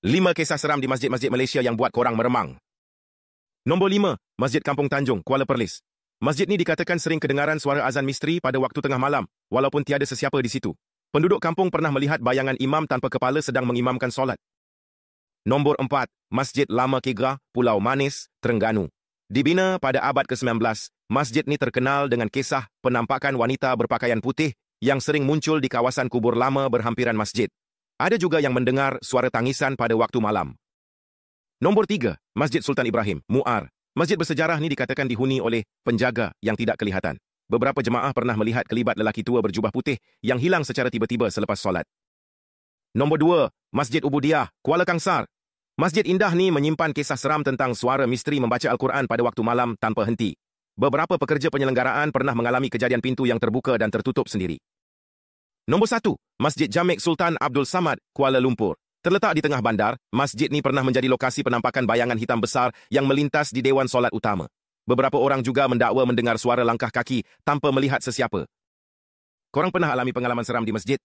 5 kisah seram di masjid-masjid Malaysia yang buat korang meremang. Nombor 5, Masjid Kampung Tanjung, Kuala Perlis. Masjid ni dikatakan sering kedengaran suara azan misteri pada waktu tengah malam, walaupun tiada sesiapa di situ. Penduduk kampung pernah melihat bayangan imam tanpa kepala sedang mengimamkan solat. Nombor 4, Masjid Lama Kegra, Pulau Manis, Terengganu. Dibina pada abad ke-19, masjid ni terkenal dengan kisah penampakan wanita berpakaian putih yang sering muncul di kawasan kubur lama berhampiran masjid. Ada juga yang mendengar suara tangisan pada waktu malam. Nombor 3, Masjid Sultan Ibrahim, Muar. Masjid bersejarah ni dikatakan dihuni oleh penjaga yang tidak kelihatan. Beberapa jemaah pernah melihat kelibat lelaki tua berjubah putih yang hilang secara tiba-tiba selepas solat. Nombor 2, Masjid Ubudiah, Kuala Kangsar. Masjid indah ni menyimpan kisah seram tentang suara misteri membaca Al-Quran pada waktu malam tanpa henti. Beberapa pekerja penyelenggaraan pernah mengalami kejadian pintu yang terbuka dan tertutup sendiri. Nombor 1, Masjid Jamek Sultan Abdul Samad, Kuala Lumpur. Terletak di tengah bandar, masjid ni pernah menjadi lokasi penampakan bayangan hitam besar yang melintas di Dewan Solat Utama. Beberapa orang juga mendakwa mendengar suara langkah kaki tanpa melihat sesiapa. Korang pernah alami pengalaman seram di masjid?